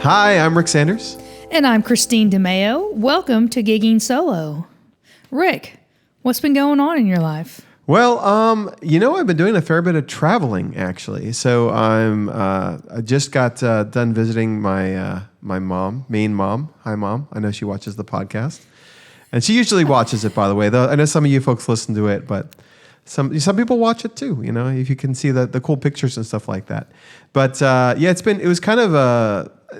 Hi, I'm Rick Sanders. And I'm Christine DeMeo. Welcome to Gigging Solo. Rick, what's been going on in your life? Well, I've been doing a fair bit of traveling, actually. So I just got done visiting my mom, main mom. Hi, Mom. I know she watches the podcast. And she usually watches it, by the way. Though I know some of you folks listen to it, but some people watch it too, if you can see the cool pictures and stuff like that. But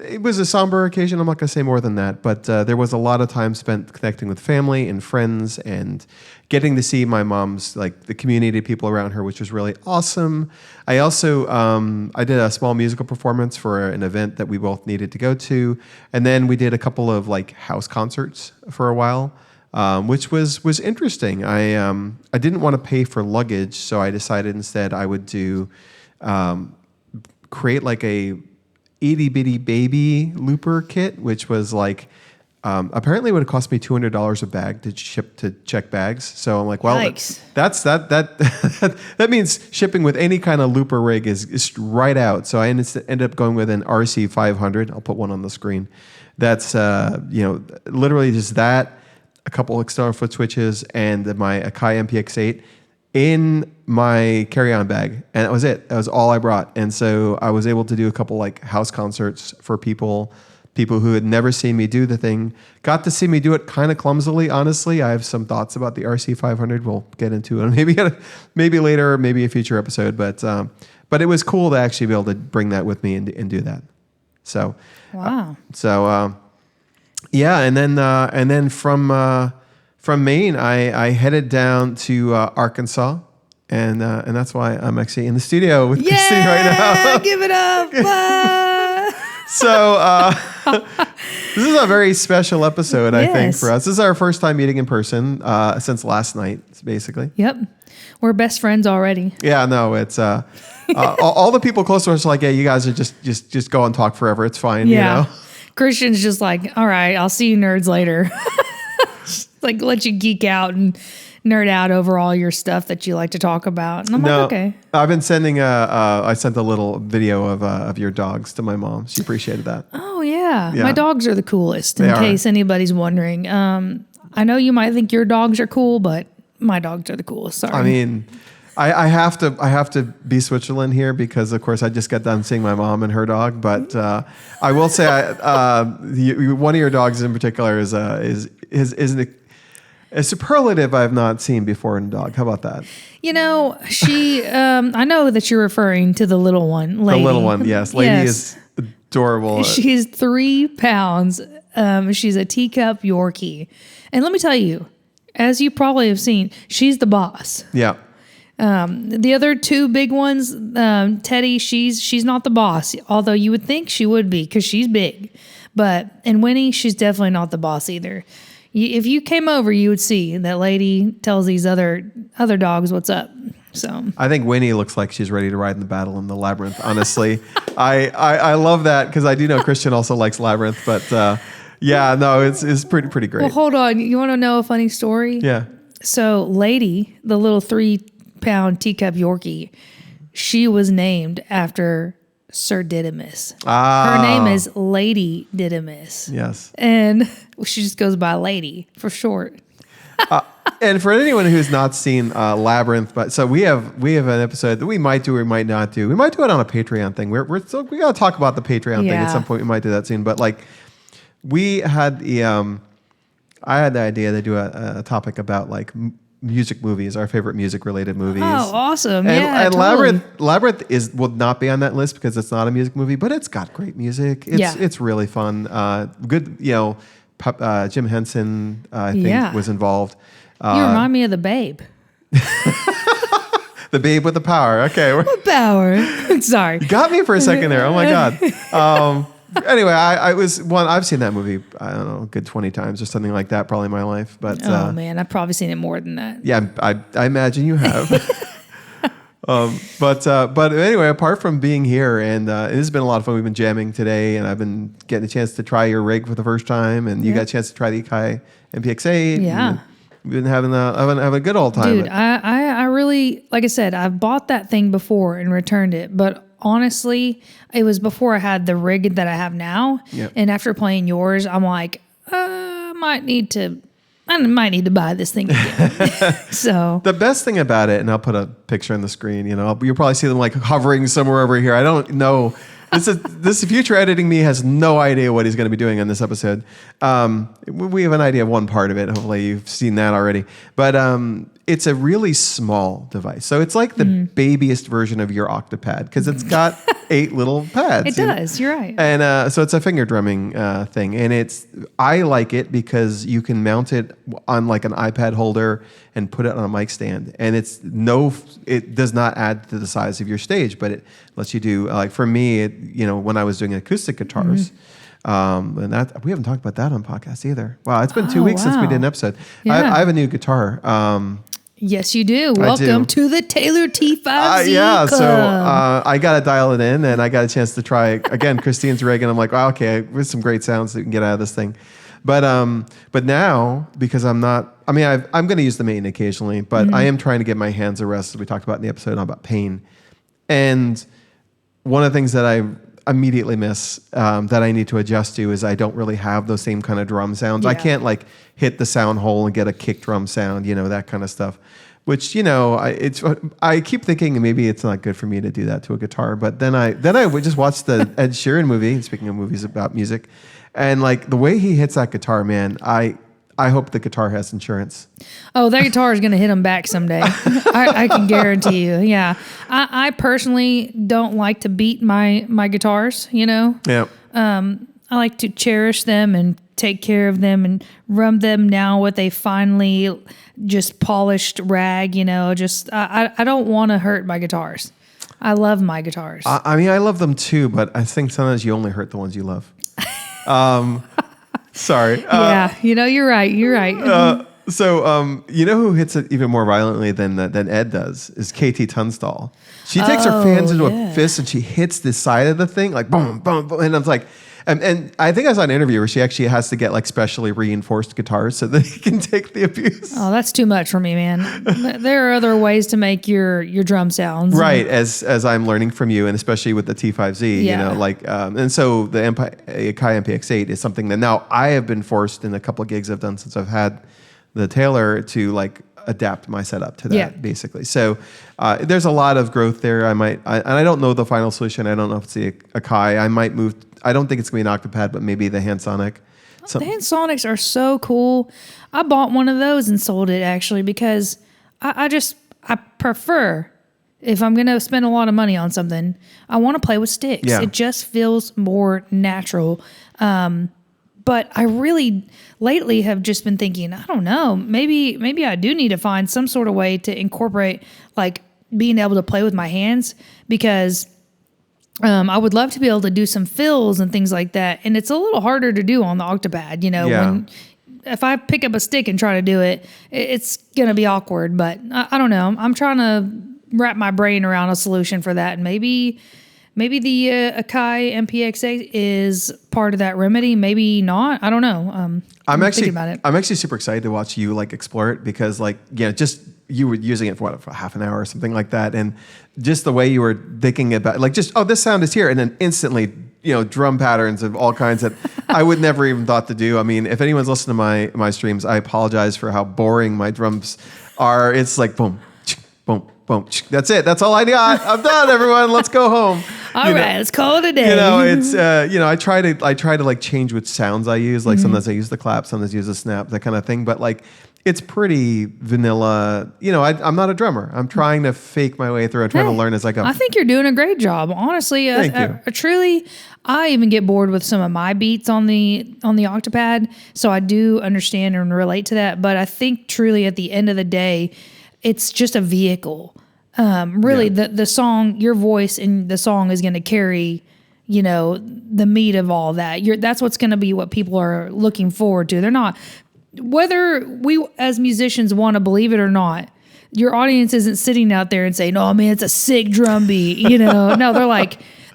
it was a somber occasion. I'm not going to say more than that, but there was a lot of time spent connecting with family and friends and getting to see my mom's, the community of people around her, which was really awesome. I also, I did a small musical performance for an event that we both needed to go to. And then we did a couple of house concerts for a while, which was interesting. I didn't want to pay for luggage, so I decided instead I would create a itty bitty baby looper kit, which was apparently it would have cost me $200 a bag to ship to check bags. So I'm like, well, Yikes. that means shipping with any kind of looper rig is right out. So I ended up going with an RC 500. I'll put one on the screen. That's literally just that, a couple external foot switches, and my Akai MPX8 in my carry-on bag, and that was it. That was all I brought. And so I was able to do a couple house concerts for people who had never seen me do the thing. Got to see me do it kind of clumsily, honestly. I have some thoughts about the RC500 we'll get into it maybe later, maybe a future episode. But it was cool to actually be able to bring that with me and do that. So wow. Yeah, and then from Maine, I headed down to Arkansas, and that's why I'm actually in the studio with Christine right now. Give it up! So this is a very special episode, I think, for us. This is our first time meeting in person since last night, basically. Yep, we're best friends already. Yeah, no, it's all the people close to us are like, yeah, you guys are just go and talk forever. It's fine, Christian's just like, all right, I'll see you nerds later. Let you geek out and nerd out over all your stuff that you like to talk about. And I'm like, okay. I've been sending I sent a little video of your dogs to my mom. She appreciated that. Oh yeah. My dogs are the coolest, in case anybody's wondering. I know you might think your dogs are cool, but my dogs are the coolest. Sorry. I mean, I have to be Switzerland here because, of course, I just got done seeing my mom and her dog. But I will say, one of your dogs in particular is a superlative I've not seen before in a dog. How about that? She. I know that you're referring to the little one, Lady. The little one, yes. Lady is adorable. She's 3 pounds. She's a teacup Yorkie, and let me tell you, as you probably have seen, she's the boss. Yeah. The other 2 big ones, Teddy, she's not the boss, although you would think she would be because she's big. And Winnie, she's definitely not the boss either. If you came over, you would see that Lady tells these other dogs what's up. So I think Winnie looks like she's ready to ride in the battle in the labyrinth. Honestly, I love that because I do know Christian also likes labyrinth. But it's pretty great. Well, hold on. You want to know a funny story? Yeah. So Lady, the little 3-pound teacup Yorkie, she was named after Sir Didymus. Her name is Lady Didymus. Yes. And she just goes by Lady for short. And for anyone who's not seen Labyrinth, so we have an episode that we might do or might not do. We might do it on a Patreon thing. We got to talk about the Patreon thing at some point. We might do that soon. But we had I had the idea to do a topic about music movies, our favorite music related movies. Oh, awesome. And totally. Labyrinth will not be on that list because it's not a music movie, but it's got great music. It's really fun. Good, Jim Henson, I think, was involved. You remind me of the Babe. The Babe with the power. Okay. What power? Sorry. You got me for a second there. Oh my God. Anyway, I've seen that movie, I don't know, a good 20 times or something like that, probably in my life. But oh man, I've probably seen it more than that. Yeah, I imagine you have. But anyway, apart from being here, and it has been a lot of fun. We've been jamming today, and I've been getting a chance to try your rig for the first time, and you got a chance to try the Akai MPX8. Yeah. We've been having a good old time. Dude, I really, like I said, I've bought that thing before and returned it, but honestly, it was before I had the rig that I have now. Yep. And after playing yours, I'm like, I might need to buy this thing again. So The best thing about it, and I'll put a picture on the screen, you'll probably see them like hovering somewhere over here. I don't know. This future editing me has no idea what he's going to be doing on this episode. We have an idea of one part of it. Hopefully you've seen that already. But it's a really small device. So it's like the babyest version of your Octopad because it's got 8 little pads. it does. You're right. And so it's a finger drumming thing. And I like it because you can mount it on like an iPad holder and put it on a mic stand. And it does not add to the size of your stage, but it lets you do, like for me, when I was doing acoustic guitars, and that we haven't talked about that on podcast either. Wow, it's been 2 weeks since we did an episode. Yeah. I have a new guitar. Yes, you do. Welcome to the Taylor T5Z Club. Club. I got to dial it in, and I got a chance to try again Christine's rig, and I'm like, wow, okay, there's some great sounds that we can get out of this thing. But now because I'm going to use the main occasionally, but I am trying to get my hands a rest, as we talked about in the episode about pain. And one of the things that I immediately miss that I need to adjust to is I don't really have those same kind of drum sounds. Yeah. I can't like hit the sound hole and get a kick drum sound, that kind of stuff. Which I keep thinking maybe it's not good for me to do that to a guitar. But then I would just watch the Ed Sheeran movie. Speaking of movies about music, and like the way he hits that guitar, man, I hope the guitar has insurance. Oh, that guitar is going to hit him back someday. I can guarantee you. Yeah. I personally don't like to beat my guitars, Yeah. I like to cherish them and take care of them and rub them down with a finely just polished rag, I don't want to hurt my guitars. I love my guitars. I love them too, but I think sometimes you only hurt the ones you love. Sorry. Yeah, you're right. You're right. So who hits it even more violently than Ed does is KT Tunstall. She takes her fans into a fist and she hits the side of the thing like boom, boom, boom. And I was like, and I think I saw an interview where she actually has to get like specially reinforced guitars so that he can take the abuse. Oh, that's too much for me, man. There are other ways to make your drum sounds. Right, as I'm learning from you, and especially with the T5Z, and so the Akai MPX8 is something that now I have been forced in a couple of gigs I've done since I've had the Taylor to like adapt my setup to that basically. So there's a lot of growth there. And I don't know the final solution. I don't know if it's the Akai. I might move. I don't think it's going to be an Octopad, but maybe the Hansonic. The Hansonics are so cool. I bought one of those and sold it actually because I prefer, if I'm going to spend a lot of money on something, I want to play with sticks. Yeah. It just feels more natural. But I really lately have just been thinking, I don't know, maybe I do need to find some sort of way to incorporate like being able to play with my hands because I would love to be able to do some fills and things like that. And it's a little harder to do on the Octopad, when if I pick up a stick and try to do it, it's going to be awkward. But I don't know. I'm trying to wrap my brain around a solution for that. And maybe the Akai MPX8 is part of that remedy. Maybe not. I don't know. I'm thinking about it. I'm actually super excited to watch you like explore it because just you were using it for half an hour or something like that, and just the way you were thinking about this sound is here, and then instantly drum patterns of all kinds that I would never even thought to do. I mean, if anyone's listened to my streams, I apologize for how boring my drums are. It's like boom, boom. Boom. That's it. That's all I got. I'm done, everyone. Let's go home. All right, let's call it a day. It's I try to like change which sounds I use. Like sometimes I use the clap, sometimes I use the snap, that kind of thing. But like it's pretty vanilla. I'm not a drummer. I'm trying to fake my way through. I'm trying to learn as I go. I think you're doing a great job. Honestly, Thank you. Truly, I even get bored with some of my beats on the Octopad. So I do understand and relate to that. But I think truly at the end of the day, it's just a vehicle. The song, your voice in the song is going to carry, the meat of all that. That's what's going to be what people are looking forward to. They're not, whether we as musicians want to believe it or not, your audience isn't sitting out there and saying, "Oh man, it's a sick drum beat." No,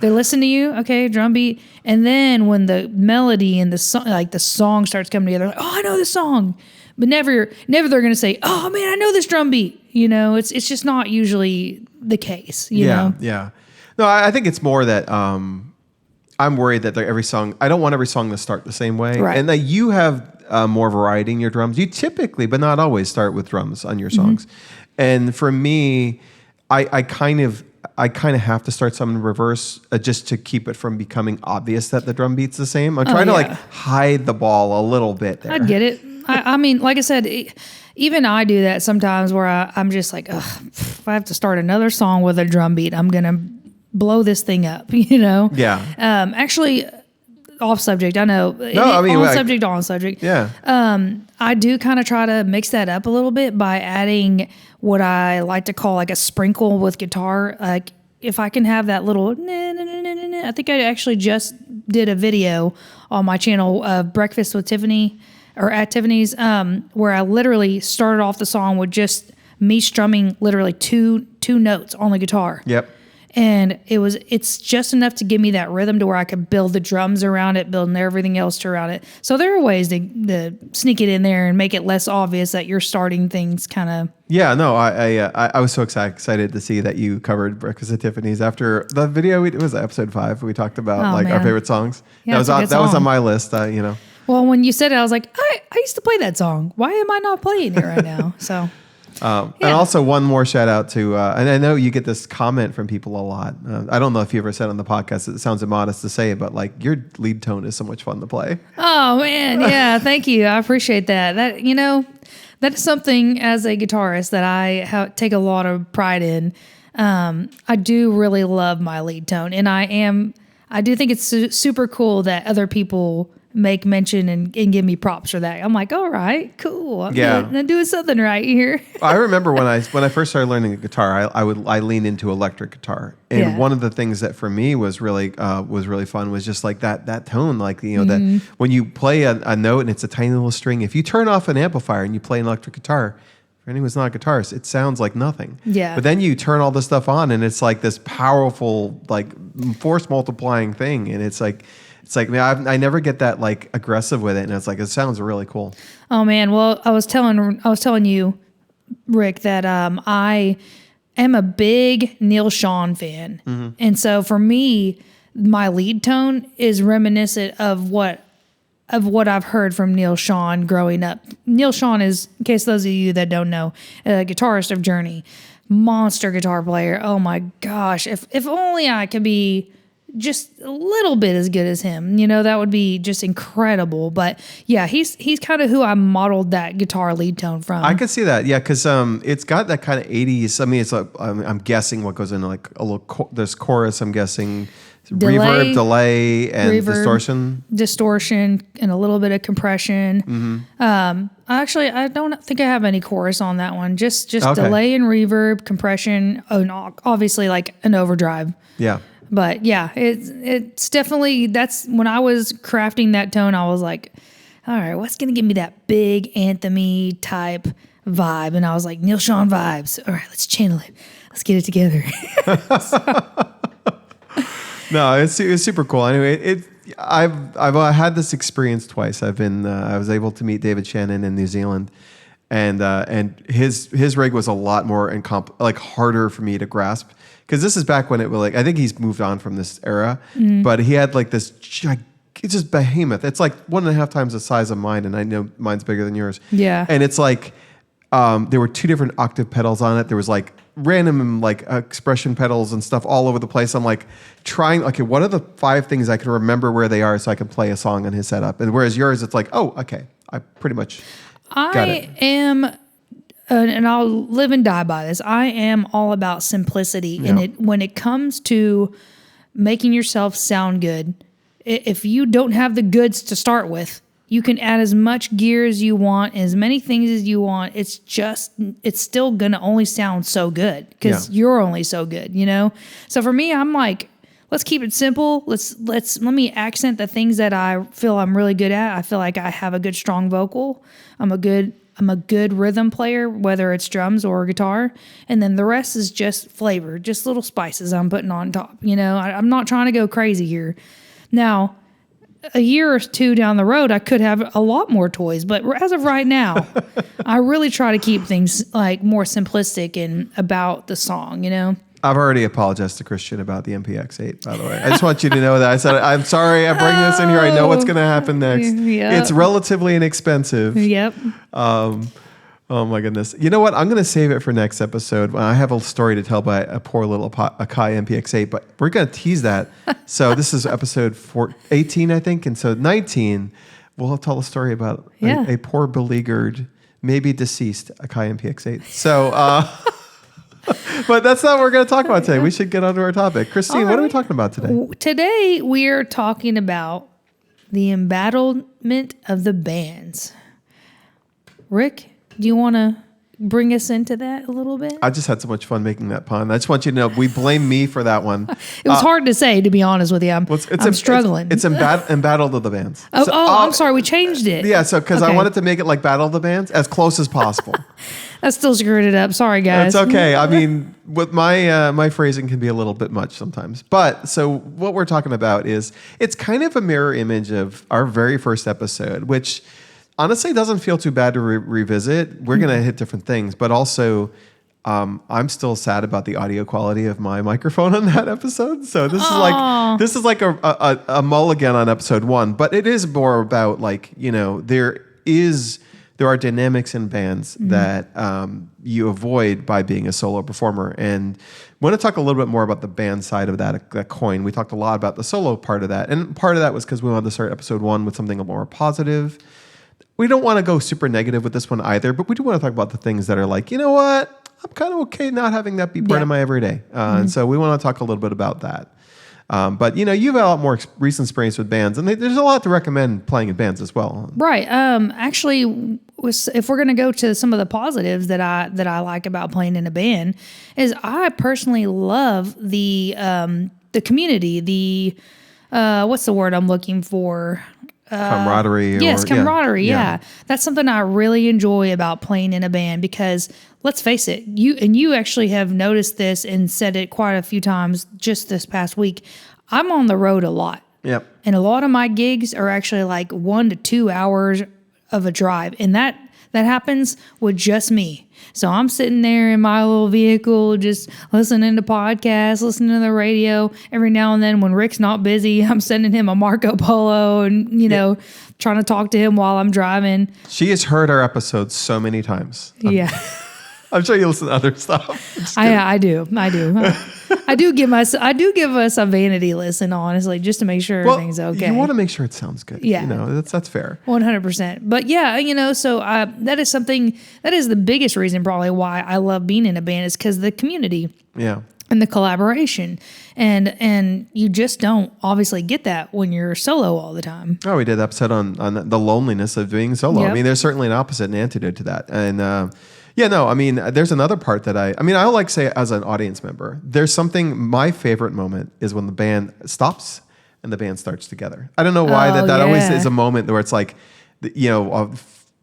they're listening to you. Okay, drum beat. And then when the melody and the song starts coming together, like, "Oh, I know this song." But never they're going to say, "Oh man, I know this drum beat." It's just not usually the case. You know? Yeah. No, I think it's more that I'm worried that every song. I don't want every song to start the same way, Right. and that you have more variety in your drums. You typically, but not always, start with drums on your songs. And for me, I kind of have to start some in reverse just to keep it from becoming obvious that the drum beat's the same. I'm trying to like hide the ball a little bit there. I get it. I mean, like I said, even I do that sometimes where I'm just like, ugh, if I have to start another song with a drum beat, I'm going to blow this thing up, you know? Yeah. Actually, off subject, I know. No, I mean, on subject. Yeah. I do kind of try to mix that up a little bit by adding what I like to call like a sprinkle with guitar. Like if I can have that little, I think I actually just did a video on my channel of Breakfast with Tiffany or at Tiffany's, where I literally started off the song with just me strumming literally two notes on the guitar. Yep. And it's just enough to give me that rhythm to where I could build the drums around it, building everything else around it. So there are ways to sneak it in there and make it less obvious that you're starting things kind of. Yeah, no, I was so excited to see that you covered Breakfast at Tiffany's after the video. It was episode 5. We talked about our man. favorite songs. Yeah, that was on my list. You know. Well, when you said it, I was like, I used to play that song. Why am I not playing it right now? So. And also one more shout out to, and I know you get this comment from people a lot. I don't know if you ever said on the podcast, it sounds immodest to say, but like your lead tone is so much fun to play. Oh man. Yeah. Thank you. I appreciate that. That is something as a guitarist that I take a lot of pride in. I do really love my lead tone, and I do think it's super cool that other people make mention and give me props for that. I'm like, all right, cool. I'm doing something right here. I remember when I first started learning the guitar, I leaned into electric guitar, and one of the things that for me was really fun was just like that tone, like that when you play a note and it's a tiny little string. If you turn off an amplifier and you play an electric guitar, for anyone who's not a guitarist, it sounds like nothing. Yeah. But then you turn all this stuff on, and it's like this powerful, like force multiplying thing, and it's like. It's like, man, I never get that like aggressive with it, and it's like it sounds really cool. Oh man, well, I was telling you, Rick, that I am a big Neil Sean fan, and so for me, my lead tone is reminiscent of what I've heard from Neil Sean growing up. Neil Sean is, in case those of you that don't know, a guitarist of Journey, monster guitar player. Oh my gosh, if only I could be just a little bit as good as him, that would be just incredible. But yeah, he's kind of who I modeled that guitar lead tone from. I could see that, yeah, because it's got that kind of 80s. I mean, it's like I'm guessing what goes into like a little there's chorus. I'm guessing reverb, delay, and distortion, and a little bit of compression. Actually, I don't think I have any chorus on that one. Just delay and reverb, compression, and obviously like an overdrive. Yeah. But yeah, it's definitely, that's when I was crafting that tone, I was like, all right, what's going to give me that big anthem-y type vibe? And I was like, Neil Sean vibes. All right, let's channel it. Let's get it together. No, it's super cool. Anyway, I've had this experience twice. I was able to meet David Shannon in New Zealand, and his rig was a lot more harder for me to grasp. Because this is back when it was like, I think he's moved on from this era, but he had like this it's just behemoth. It's like 1.5 times the size of mine, and I know mine's bigger than yours. Yeah. And it's like, there were 2 different octave pedals on it. There was like random like expression pedals and stuff all over the place. I'm like trying, okay, what are the 5 things I can remember where they are so I can play a song on his setup? And whereas yours, it's like, oh, okay, I pretty much got it. I am... and I'll live and die by this. I am all about simplicity. Yeah. And when it comes to making yourself sound good, if you don't have the goods to start with, you can add as much gear as you want, as many things as you want. It's still going to only sound so good because you're only so good, So for me, I'm like, let's keep it simple. Let me accent the things that I feel I'm really good at. I feel like I have a good, strong vocal. I'm a good rhythm player, whether it's drums or guitar. And then the rest is just flavor, just little spices I'm putting on top. I'm not trying to go crazy here. Now, a year or 2 down the road, I could have a lot more toys. But as of right now, I really try to keep things like more simplistic and about the song, I've already apologized to Christian about the MPX-8, by the way. I just want you to know that. I said, I'm sorry I bring this in here. I know what's going to happen next. Yep. It's relatively inexpensive. Yep. Oh my goodness. You know what? I'm going to save it for next episode. I have a story to tell by a poor little Akai MPX-8, but we're going to tease that. So this is episode 18, I think. And so 19, we'll tell a story about a poor beleaguered, maybe deceased Akai MPX-8. So, but that's not what we're going to talk about today. We should get on to our topic. Christine, what are we talking about today? Today, we are talking about the embattlement of the bands. Rick, do you want to bring us into that a little bit? I just had so much fun making that pun. I just want you to know, we blame me for that one. It was hard to say, to be honest with you. I'm struggling. It's Embattled of the Bands. I'm sorry. We changed it. Yeah, so because I wanted to make it like Battle of the Bands as close as possible. I still screwed it up. Sorry, guys. It's okay. I mean, with my phrasing can be a little bit much sometimes. But so what we're talking about is it's kind of a mirror image of our very first episode, which honestly doesn't feel too bad to revisit. We're going to hit different things, but also I'm still sad about the audio quality of my microphone on that episode. So this is like a mulligan on episode 1, but it is more about like, there are dynamics in bands that you avoid by being a solo performer. And I want to talk a little bit more about the band side of that coin. We talked a lot about the solo part of that. And part of that was because we wanted to start episode 1 with something more positive. We don't want to go super negative with this one either, but we do want to talk about the things that are like, you know what? I'm kind of okay not having that be part of my everyday. And so we want to talk a little bit about that. But you've had a lot more recent experience with bands, and there's a lot to recommend playing in bands as well. Right. Actually, if we're going to go to some of the positives that I like about playing in a band, is I personally love the community. The what's the word I'm looking for? Camaraderie. Yes, camaraderie. Yeah. That's something I really enjoy about playing in a band because let's face it, you actually have noticed this and said it quite a few times just this past week. I'm on the road a lot. Yep. And a lot of my gigs are actually like 1 to 2 hours of a drive. And that happens with just me. So I'm sitting there in my little vehicle, just listening to podcasts, listening to the radio. Every now and then when Rick's not busy, I'm sending him a Marco Polo and, trying to talk to him while I'm driving. She has heard our episodes so many times. Yeah. I'm sure you listen to other stuff. I do. I do give us a vanity listen, honestly, just to make sure everything's okay. You want to make sure it sounds good. Yeah. That's fair. 100%. But yeah, so that is the biggest reason probably why I love being in a band is because the community. Yeah. And the collaboration. And you just don't obviously get that when you're solo all the time. Oh, we did an episode on the loneliness of being solo. Yep. I mean, there's certainly an opposite and antidote to that. And there's another part that I like to say as an audience member, there's something, my favorite moment is when the band stops and the band starts together. I don't know why that always is a moment where it's like,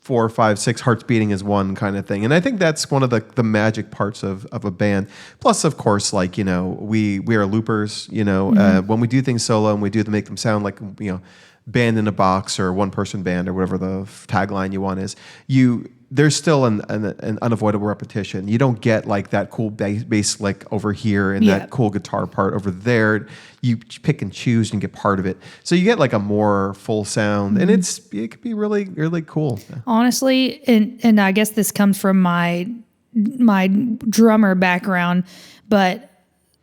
4, 5, 6 hearts beating is one kind of thing. And I think that's one of the magic parts of a band. Plus, of course, like, we are loopers, when we do things solo and we do to make them sound like, band in a box or one person band or whatever the tagline you want is, there's still an unavoidable repetition. You don't get like that cool bass lick over here and that cool guitar part over there. You pick and choose and get part of it. So you get like a more full sound, and it could be really, really cool. Honestly, and I guess this comes from my drummer background, but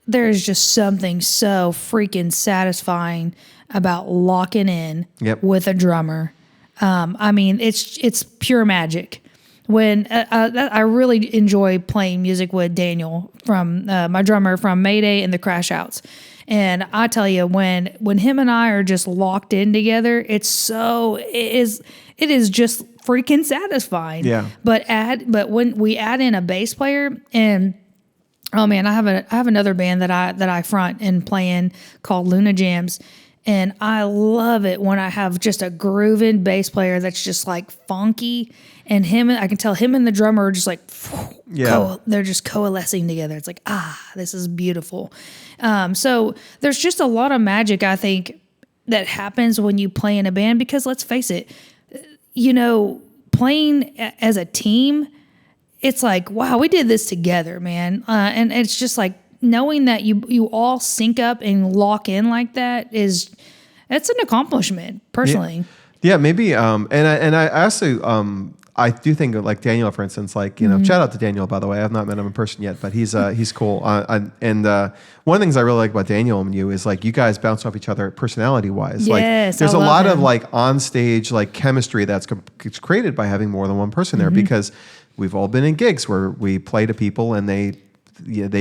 there's just something so freaking satisfying about locking in with a drummer. It's pure magic. When I really enjoy playing music with Daniel from my drummer from Mayday and the Crash Outs, and I tell you, when him and I are just locked in together, it is just freaking satisfying. Yeah. But when we add in a bass player, and oh man, I have another band that I front and play in called Luna Jams. And I love it when I have just a grooving bass player that's just like funky, and I can tell him and the drummer are just like, they're just coalescing together. It's like, this is beautiful. So there's just a lot of magic, I think, that happens when you play in a band, because let's face it, playing as a team, it's like, wow, we did this together, man. And it's just like, knowing that you all sync up and lock in like that that's an accomplishment personally. Yeah, maybe. And I also I do think like Daniel, for instance, like, you know, shout out to Daniel, by the way. I've not met him in person yet, but he's cool. And one of the things I really like about Daniel and you is like you guys bounce off each other personality wise. Yes, like there's I a love lot him. of like on stage like chemistry that's it's created by having more than one person there, because we've all been in gigs where we play to people and they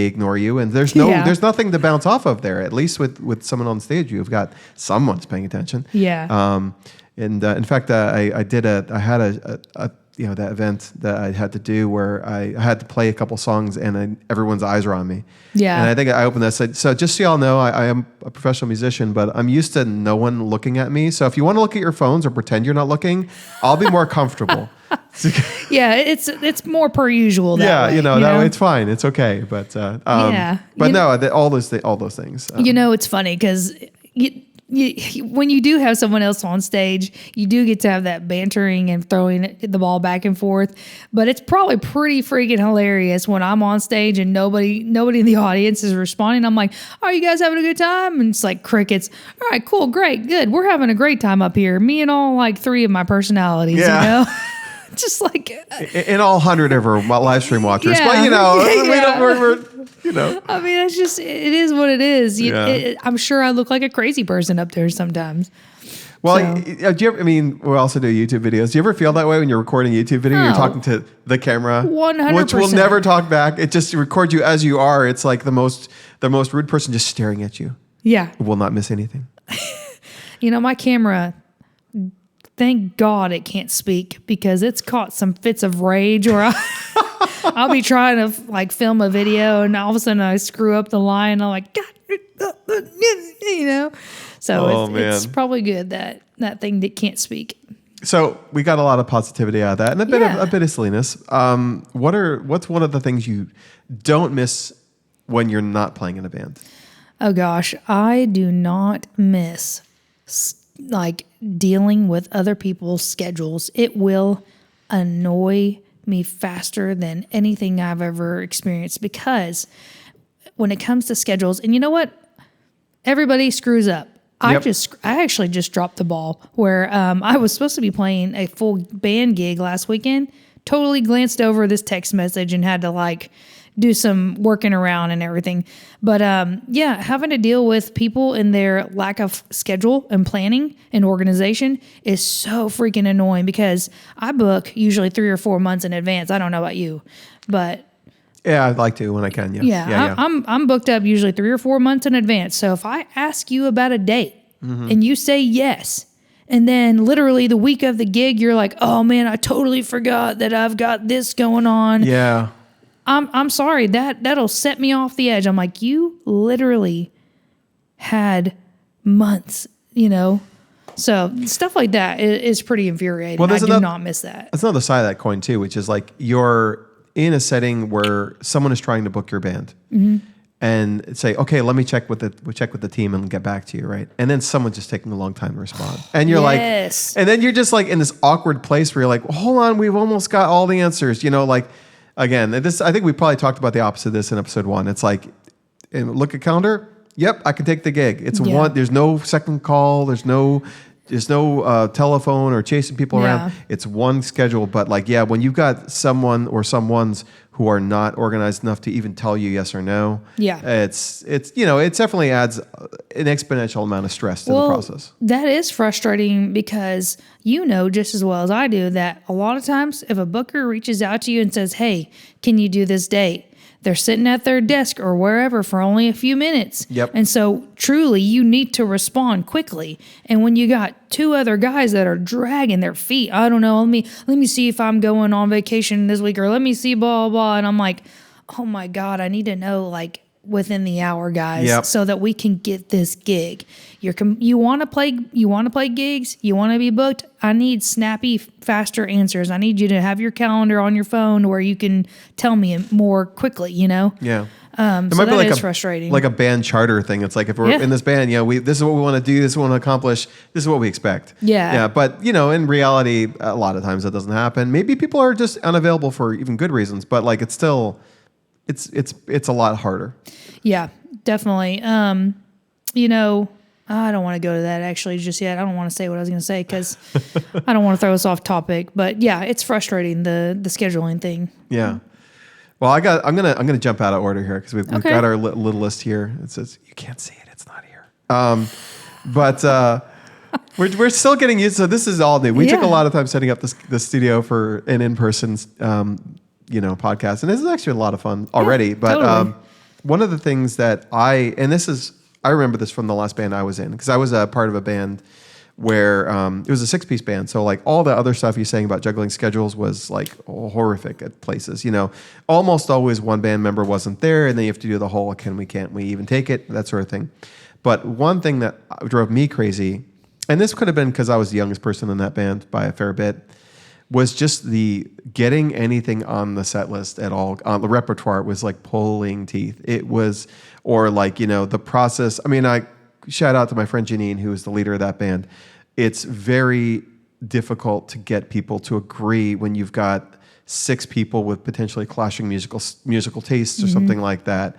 ignore you, and there's nothing to bounce off of there. At least with someone on stage, you've got someone's paying attention. Yeah. And in fact, I had a you know, that event that I had to do where I had to play a couple songs and everyone's eyes were on me. Yeah. And I think I opened that, said, so just so y'all know, I am a professional musician, but I'm used to no one looking at me. So if you want to look at your phones or pretend you're not looking, I'll be more comfortable. Yeah, it's more per usual. That way, you know, it's fine. It's okay. But all those things. You know, it's funny because when you do have someone else on stage, you do get to have that bantering and throwing the ball back and forth. But it's probably pretty freaking hilarious when I'm on stage and nobody in the audience is responding. I'm like, "Are you guys having a good time?" And it's like crickets. All right, cool, great, good. We're having a great time up here. Me and all like 3 of my personalities. Yeah. You know. Just like in all 100 of our live stream watchers, Yeah. but you know, Yeah. we're you know. I mean, it is what it is. I'm sure I look like a crazy person up there sometimes. Well, So. do you ever, I mean, we also do YouTube videos. Do you ever feel that way when you're recording a YouTube video? You're Oh. talking to the camera, 100%. which will never talk back. It just records you as you are. It's like the most rude person just staring at you. Yeah. It will not miss anything. You know, my camera, thank God it can't speak because it's caught some fits of rage where I'll be trying to like film a video and all of a sudden I screw up the line. I'm like, God, you know? So it's probably good that thing that can't speak. So we got a lot of positivity out of that and a bit of silliness. What's one of the things you don't miss when you're not playing in a band? Oh gosh, I do not miss like dealing with other people's schedules. It will annoy me faster than anything I've ever experienced because when it comes to schedules, and you know what? Everybody screws up. Yep. I actually just dropped the ball where I was supposed to be playing a full band gig last weekend, totally glanced over this text message and had to like do some working around and everything. But having to deal with people and their lack of schedule and planning and organization is so freaking annoying because I book usually 3 or 4 months in advance. I don't know about you, but yeah, I'd like to when I can. Yeah. I'm booked up usually 3 or 4 months in advance. So if I ask you about a date and you say yes, and then literally the week of the gig, you're like, "Oh man, I totally forgot that I've got this going on." Yeah. I'm sorry, that'll set me off the edge. I'm like, you literally had months, you know? So stuff like that is pretty infuriating. Well, I do not miss that. That's another side of that coin too, which is like you're in a setting where someone is trying to book your band and say, "Okay, let me check with the team and get back to you," right? And then someone's just taking a long time to respond. And you're like, and then you're just like in this awkward place where you're like, well, "Hold on, we've almost got all the answers," you know, like. Again, I think we probably talked about the opposite of this in episode 1. It's like, look at calendar. Yep, I can take the gig. It's one. There's no second call. There's no telephone or chasing people around. It's one schedule. But like, when you've got someone or someones who are not organized enough to even tell you yes or no, it's it definitely adds an exponential amount of stress to the process. That is frustrating because you know just as well as I do that a lot of times if a booker reaches out to you and says, "Hey, can you do this date?" They're sitting at their desk or wherever for only a few minutes. Yep. And so truly you need to respond quickly. And when you got 2 other guys that are dragging their feet, I don't know, let me see if I'm going on vacation this week or let me see blah, blah, blah. And I'm like, oh my God, I need to know like within the hour, guys, so that we can get this gig. You want to play gigs, you want to be booked. I need snappy, faster answers. I need you to have your calendar on your phone where you can tell me more quickly, you know? Yeah. So might be that like is frustrating. Like a band charter thing. It's like if we're in this band, this is what we want to do, this is what we want to accomplish, this is what we expect. Yeah. But in reality, a lot of times that doesn't happen. Maybe people are just unavailable for even good reasons, but like it's still it's a lot harder. Yeah, definitely. You know, I don't want to go to that actually just yet. I don't want to say what I was going to say because I don't want to throw us off topic. But yeah, it's frustrating the scheduling thing. Yeah. Well, I'm gonna jump out of order here because we've got our little list here. It says you can't see it; it's not here. But we're still getting used. So this is all new. We took a lot of time setting up the studio for an in-person podcast, and this is actually a lot of fun already. But totally. One of the things that I remember this from the last band I was in because I was a part of a band where it was a 6-piece band. So like all the other stuff you're saying about juggling schedules was like horrific at places. You know, almost always one band member wasn't there, and then you have to do the whole can't we even take it, that sort of thing. But one thing that drove me crazy, and this could have been because I was the youngest person in that band by a fair bit, was just the getting anything on the set list at all. The repertoire was like pulling teeth. It was, or like, the process. I mean, I shout out to my friend Janine, who is the leader of that band. It's very difficult to get people to agree when you've got 6 people with potentially clashing musical tastes or something like that.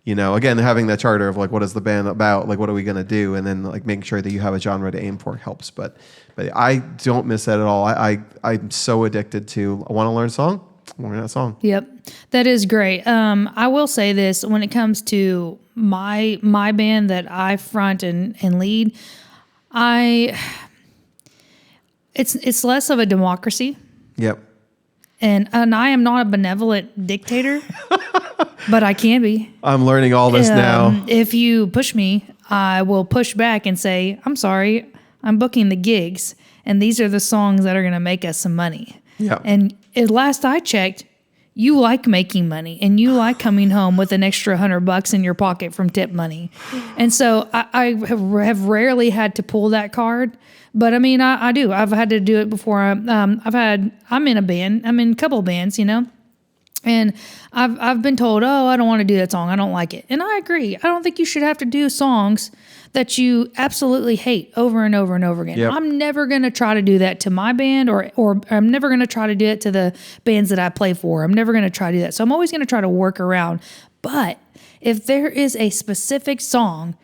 Again, having that charter of like, what is the band about? Like, what are we going to do? And then like making sure that you have a genre to aim for helps. But I don't miss that at all. I'm so addicted to, I want to learn a song. I want to learn that song. Yep. That is great. I will say this when it comes to my band that I front and lead, it's less of a democracy. Yep. And I am not a benevolent dictator, but I can be. I'm learning all this now. If you push me, I will push back and say, I'm sorry, I'm booking the gigs, and these are the songs that are going to make us some money. Yeah. And at last I checked, you like making money, and you like coming home with an extra $100 in your pocket from tip money. And so I have rarely had to pull that card. But I mean, I do. I've had to do it before. I'm in a band. I'm in a couple of bands, and I've been told, oh, I don't want to do that song. I don't like it. And I agree. I don't think you should have to do songs that you absolutely hate over and over and over again. Yep. I'm never going to try to do that to my band or I'm never going to try to do it to the bands that I play for. I'm never going to try to do that. So I'm always going to try to work around. But if there is a specific song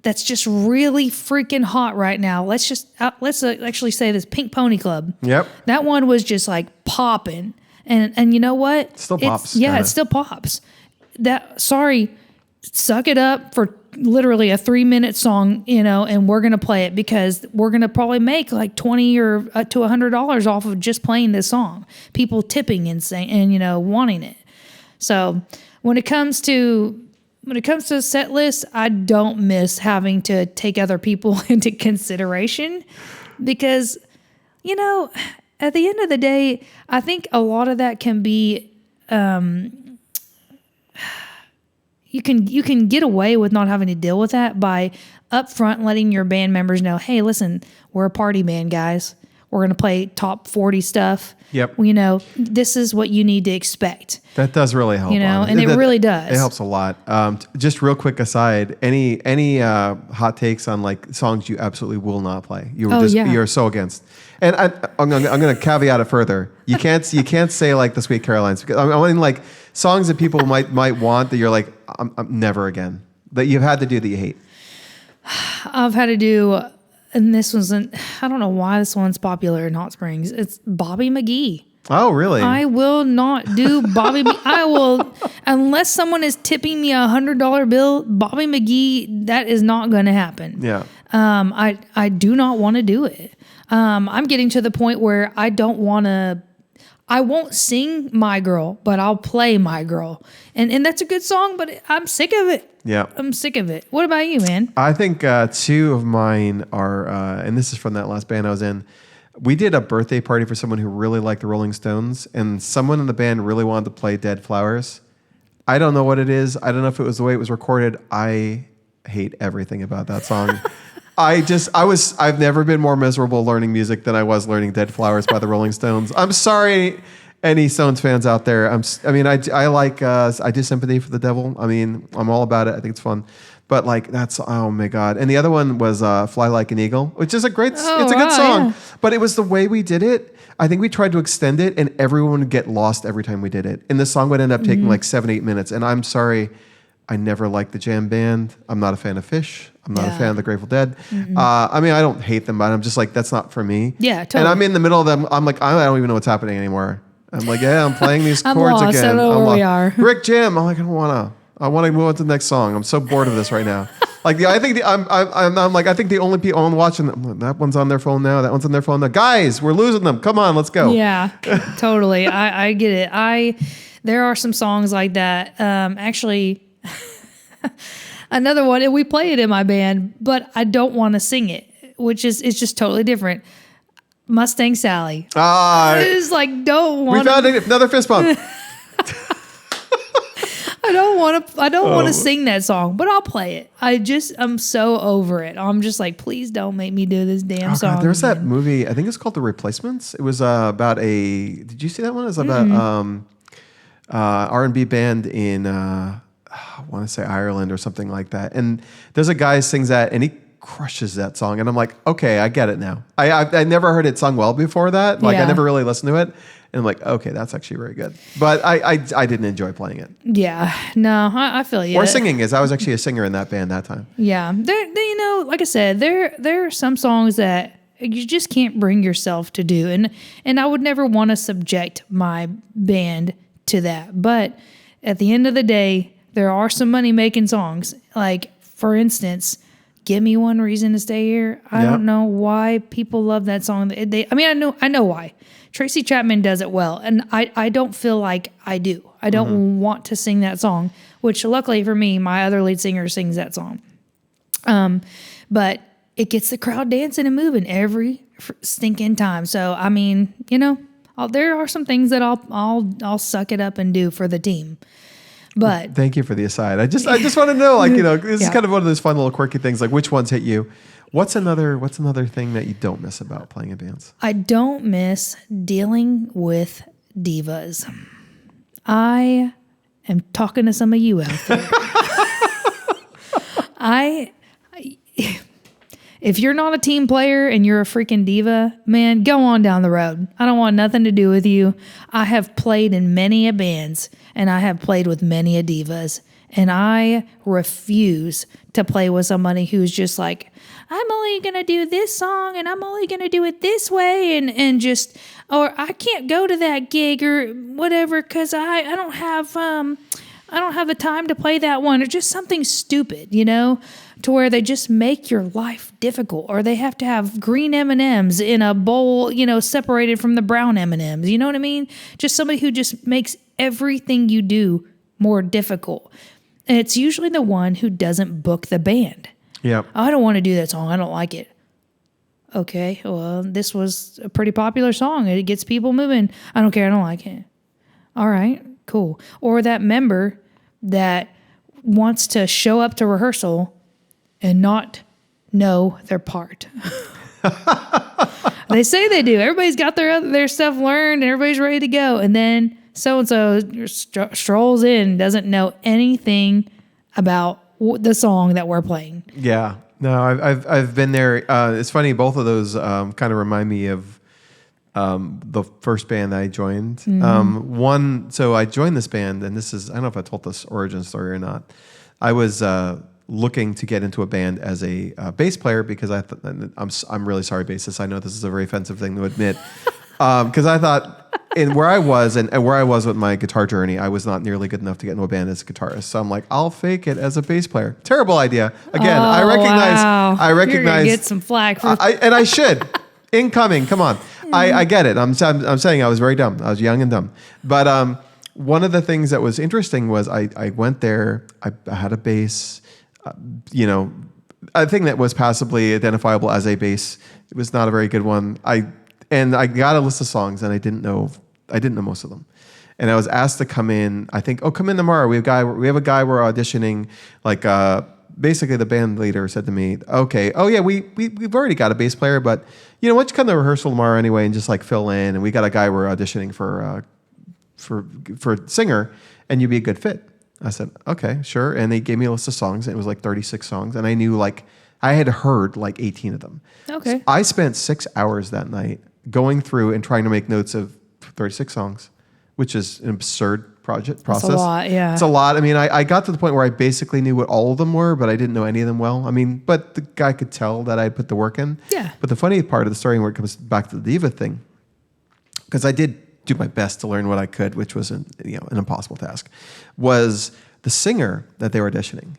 that's just really freaking hot right now, let's actually say this Pink Pony Club. Yep. That one was just like popping. And you know what? Still pops. It still pops. Suck it up for literally a 3-minute song, and we're going to play it because we're going to probably make like $20 or to $100 off of just playing this song. People tipping and saying, and wanting it. So when it comes to set lists, I don't miss having to take other people into consideration because, at the end of the day, I think a lot of that can be, you can get away with not having to deal with that by upfront letting your band members know, hey, listen, we're a party band, guys. We're going to play top 40 stuff. Yep. This is what you need to expect. That does really help. And it really does. It helps a lot. Just real quick aside, any hot takes on like songs you absolutely will not play? You're so against. And I'm going to caveat it further. You can't say like the Sweet Carolines because I mean like songs that people might want that you're like I'm never again that you've had to do that you hate. I've had to do. And this wasn't, I don't know why this one's popular in Hot Springs. It's Bobby McGee. Oh, really? I will not do Bobby. I will, unless someone is tipping me $100 bill, Bobby McGee, that is not going to happen. Yeah. I do not want to do it. I'm getting to the point where I won't sing My Girl, but I'll play My Girl. And that's a good song, but I'm sick of it. Yeah. I'm sick of it. What about you, man? I think 2 of mine are, and this is from that last band I was in. We did a birthday party for someone who really liked the Rolling Stones, and someone in the band really wanted to play Dead Flowers. I don't know what it is. I don't know if it was the way it was recorded. I hate everything about that song. I've never been more miserable learning music than I was learning Dead Flowers by the Rolling Stones. I'm sorry, any Stones fans out there. I like, I do Sympathy for the Devil. I mean, I'm all about it. I think it's fun. But like that's oh my god. And the other one was "Fly Like an Eagle," which is a great. Oh, it's a good wow, song, yeah. but it was the way we did it. I think we tried to extend it, and everyone would get lost every time we did it. And the song would end up taking like 7-8 minutes. And I'm sorry, I never liked the jam band. I'm not a fan of Fish. I'm not a fan of the Grateful Dead. I mean, I don't hate them, but I'm just like that's not for me. Yeah, totally. And I'm in the middle of them. I'm like I don't even know what's happening anymore. I'm like I'm playing these I'm chords lost. again. I don't know where we are. Rick Jam. I'm like I don't wanna. I want to move on to the next song. I'm so bored of this right now. Like I think I'm like I think the only people I'm watching that one's on their phone now. That one's on their phone now. Guys, we're losing them. Come on, let's go. Yeah, totally. I get it. There are some songs like that. Actually, another one, and we play it in my band, but I don't want to sing it, which is it's just totally different. Mustang Sally. It's like don't want. We found another fist bump. I don't want to sing that song, but I'll play it. I'm so over it. I'm just like, please don't make me do this damn song. God, there's that again. movie. I think it's called The Replacements. It was about a. Did you see that one? It was about R&B band in I want to say Ireland or something like that. And there's a guy who sings that, and he crushes that song. And I'm like, okay, I get it now. I never heard it sung well before that. Like I Yeah. never really listened to it. And I'm like, okay, that's actually very good. But I didn't enjoy playing it. Yeah, no, I feel you. Or singing, as I was actually a singer in that band that time. Yeah, you know, like I said, there are some songs that you just can't bring yourself to do, and I would never want to subject my band to that. But at the end of the day, there are some money making songs. Like for instance, "Give Me One Reason to Stay Here." I don't know why people love that song. I know why. Tracy Chapman does it well, and I don't feel like I do. I don't want to sing that song, which luckily for me, my other lead singer sings that song. But it gets the crowd dancing and moving every stinking time. So I mean, you know, there are some things that I'll suck it up and do for the team. But thank you for the aside. I just want to know, like, you know, this is kind of one of those fun little quirky things. Like, which ones hit you? What's another thing that you don't miss about playing in bands? I don't miss dealing with divas. I am talking to some of you out there. If you're not a team player and you're a freaking diva, man, go on down the road. I don't want nothing to do with you. I have played in many a bands and I have played with many a divas, and I refuse to play with somebody who's just like, I'm only going to do this song and I'm only going to do it this way and just, or I can't go to that gig or whatever because I don't have the time to play that one, or just something stupid, you know, to where they just make your life difficult, or they have to have green M&Ms in a bowl, you know, separated from the brown M&Ms. You know what I mean? Just somebody who just makes everything you do more difficult. And it's usually the one who doesn't book the band. Yeah. I don't want to do that song. I don't like it. Okay, well, this was a pretty popular song. It gets people moving. I don't care. I don't like it. All right, cool. Or that member that wants to show up to rehearsal and not know their part. They say they do. Everybody's got their stuff learned and everybody's ready to go. And then so-and-so strolls in, doesn't know anything about the song that we're playing. Yeah. No, I've been there. It's funny. Both of those kind of remind me of the first band that I joined. So I joined this band, and this is, I don't know if I told this origin story or not. I was looking to get into a band as a bass player because I'm really sorry, bassists. I know this is a very offensive thing to admit. Because I thought, and where I was with my guitar journey, I was not nearly good enough to get into a band as a guitarist. So I'm like, I'll fake it as a bass player. Terrible idea. Again, I recognize. You're gonna get some flack for and I should. Incoming. Come on. I get it. I'm saying I was very dumb. I was young and dumb. But one of the things that was interesting was I went there. I had a bass. You know, a thing that was passably identifiable as a bass. It was not a very good one. I got a list of songs, and I didn't know most of them. And I was asked to come in. I think, come in tomorrow. We have a guy we're auditioning. Like, basically, the band leader said to me, "Okay, oh yeah, we've already got a bass player, but you know, why don't you come to rehearsal tomorrow anyway and just like fill in? And we got a guy we're auditioning for singer, and you'd be a good fit." I said, okay, sure. And they gave me a list of songs. And it was like 36 songs. And I knew like, I had heard like 18 of them. Okay. So I spent 6 hours that night going through and trying to make notes of 36 songs, which is an absurd process. That's a lot, yeah. It's a lot. I mean, I got to the point where I basically knew what all of them were, but I didn't know any of them well. I mean, but the guy could tell that I put the work in. Yeah. But the funny part of the story where it comes back to the diva thing, because I did do my best to learn what I could, which was an impossible task, was the singer that they were auditioning